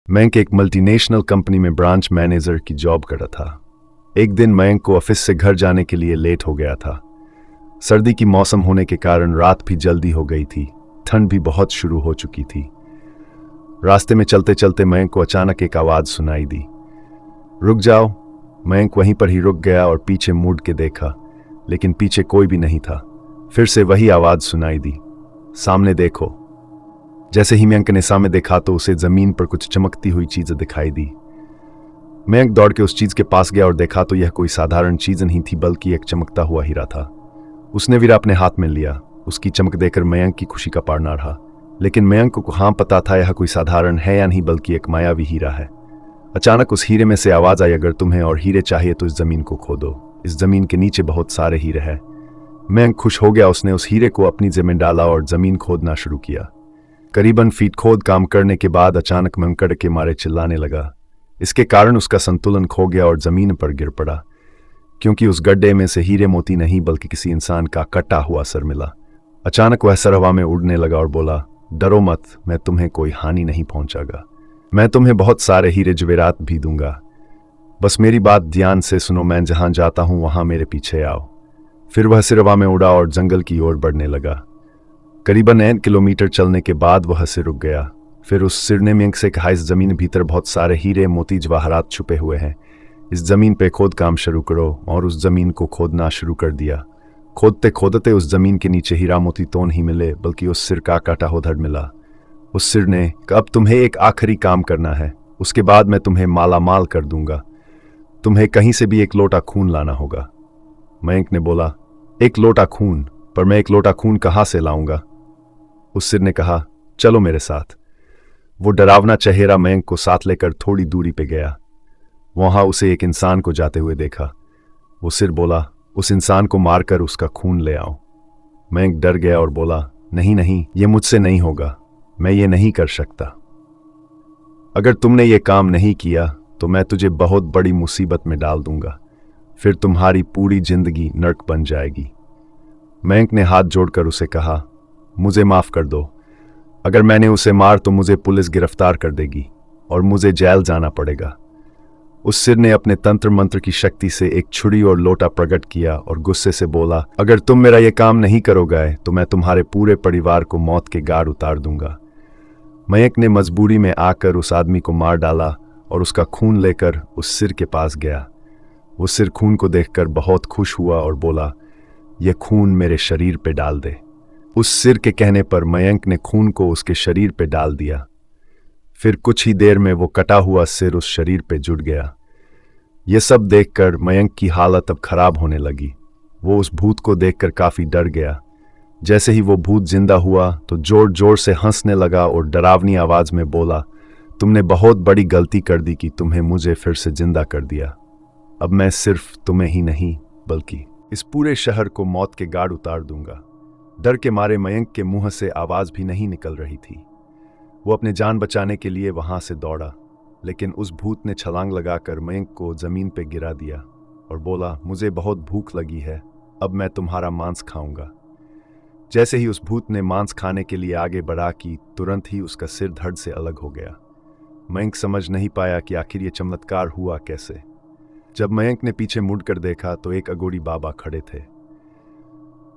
मयंक एक multinational company में branch manager की जॉब कर रहा था। एक दिन मयंक को ऑफिस से घर जाने के लिए लेट हो गया था। सर्दी की मौसम होने के कारण रात भी जल्दी हो गई थी। ठंड भी बहुत शुरू हो चुकी थी। रास्ते में चलते चलते मयंक को अचानक एक आवाज सुनाई दी, रुक जाओ। मयंक वहीं पर ही रुक गया और पीछे मुड़ के देखा, लेकिन पीछे कोई भी नहीं था। फिर से वही आवाज सुनाई दी, सामने देखो। जैसे ही मयंक ने सामने देखा तो उसे जमीन पर कुछ चमकती हुई चीज दिखाई दी। मयंक दौड़ के उस चीज के पास गया और देखा तो यह कोई साधारण चीज नहीं थी, बल्कि एक चमकता हुआ हीरा था। उसने हीरा अपने हाथ में लिया। उसकी चमक देखकर मयंक की खुशी का पार न रहा। लेकिन मयंक को हाँ पता था यह कोई साधारण है या नहीं, बल्कि एक मायावी हीरा है। अचानक उस हीरे में से आवाज आई, अगर तुम्हें और हीरे चाहिए तो इस जमीन को खोदो। इस जमीन के नीचे बहुत सारे हीरे हैं। मयंक खुश हो गया। उसने उस हीरे को अपनी जेब में डाला और जमीन खोदना शुरू किया। करीबन फीट खोद काम करने के बाद अचानक मयंक के मारे चिल्लाने लगा। इसके कारण उसका संतुलन खो गया और जमीन पर गिर पड़ा, क्योंकि उस गड्ढे में से हीरे मोती नहीं बल्कि किसी इंसान का कटा हुआ सर मिला। अचानक वह सर हवा में उड़ने लगा और बोला, डरो मत, मैं तुम्हें कोई हानि नहीं पहुंचागा। मैं तुम्हें बहुत सारे हीरे जवेरात भी दूंगा। बस मेरी बात ध्यान से सुनो, मैं जहां जाता हूं वहां मेरे पीछे आओ। फिर वह सिर हवा में उड़ा और जंगल की ओर बढ़ने लगा। करीबन 1 किलोमीटर चलने के बाद वह सिर रुक गया। फिर उस सिर ने मयंक से कहा, इस जमीन भीतर बहुत सारे हीरे मोती जवाहरात छुपे हुए हैं। इस जमीन पे खोद काम शुरू करो। और उस जमीन को खोदना शुरू कर दिया। खोदते खोदते उस जमीन के नीचे हीरा मोती तो नहीं मिले, बल्कि उस सिर का काटा हुआ मिला। उस सिर ने कहा, अब तुम्हें एक आखिरी काम करना है, उसके बाद मैं तुम्हें माला माल कर दूंगा। तुम्हें कहीं से भी 1 लोटा खून लाना होगा। मयंक ने बोला, 1 लोटा खून? पर मैं 1 लोटा खून कहाँ से लाऊंगा? उस सिर ने कहा, चलो मेरे साथ। वो डरावना चेहरा मयंक को साथ लेकर थोड़ी दूरी पे गया। वहां उसे एक इंसान को जाते हुए देखा। वो सिर बोला, उस इंसान को मारकर उसका खून ले आओ। मयंक डर गया और बोला, नहीं नहीं, ये मुझसे नहीं होगा, मैं ये नहीं कर सकता। अगर तुमने ये काम नहीं किया तो मैं तुझे बहुत बड़ी मुसीबत में डाल दूंगा। फिर तुम्हारी पूरी जिंदगी नर्क बन जाएगी। मयंक ने हाथ जोड़कर उसे कहा, मुझे माफ कर दो। अगर मैंने उसे मार तो मुझे पुलिस गिरफ्तार कर देगी और मुझे जेल जाना पड़ेगा। उस सिर ने अपने तंत्र मंत्र की शक्ति से एक छुरी और लोटा प्रकट किया और गुस्से से बोला, अगर तुम मेरा ये काम नहीं करोगे तो मैं तुम्हारे पूरे परिवार को मौत के घाट उतार दूंगा। मयंक ने मजबूरी में आकर उस आदमी को मार डाला और उसका खून लेकर उस सिर के पास गया। वो सिर खून को देखकर बहुत खुश हुआ और बोला, यह खून मेरे शरीर पे डाल दे। उस सिर के कहने पर मयंक ने खून को उसके शरीर पे डाल दिया। फिर कुछ ही देर में वो कटा हुआ सिर उस शरीर पे जुड़ गया। ये सब देखकर मयंक की हालत अब खराब होने लगी। वो उस भूत को देखकर काफी डर गया। जैसे ही वो भूत जिंदा हुआ तो जोर जोर से हंसने लगा और डरावनी आवाज में बोला, तुमने बहुत बड़ी गलती कर दी कि तुम्हें मुझे फिर से जिंदा कर दिया। अब मैं सिर्फ तुम्हें ही नहीं बल्कि इस पूरे शहर को मौत के घाट उतार दूंगा। डर के मारे मयंक के मुंह से आवाज भी नहीं निकल रही थी। वो अपने जान बचाने के लिए वहां से दौड़ा, लेकिन उस भूत ने छलांग लगाकर मयंक को जमीन पे गिरा दिया और बोला, मुझे बहुत भूख लगी है, अब मैं तुम्हारा मांस खाऊंगा। जैसे ही उस भूत ने मांस खाने के लिए आगे बढ़ा कि तुरंत ही उसका सिर धड़ से अलग हो गया। मयंक समझ नहीं पाया कि आखिर ये चमत्कार हुआ कैसे। जब मयंक ने पीछे मुड़कर देखा तो एक अघोरी बाबा खड़े थे।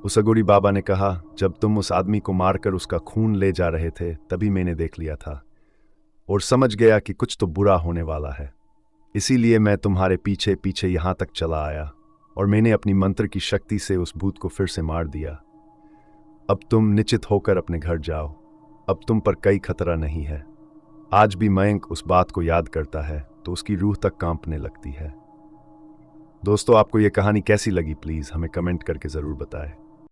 उस अघोरी बाबा ने कहा, जब तुम उस आदमी को मारकर उसका खून ले जा रहे थे तभी मैंने देख लिया था और समझ गया कि कुछ तो बुरा होने वाला है। इसीलिए मैं तुम्हारे पीछे पीछे यहां तक चला आया और मैंने अपनी मंत्र की शक्ति से उस भूत को फिर से मार दिया। अब तुम निश्चित होकर अपने घर जाओ, अब तुम पर कोई खतरा नहीं है। आज भी मयंक उस बात को याद करता है तो उसकी रूह तक कांपने लगती है। दोस्तों, आपको ये कहानी कैसी लगी प्लीज हमें कमेंट करके जरूर बताएं।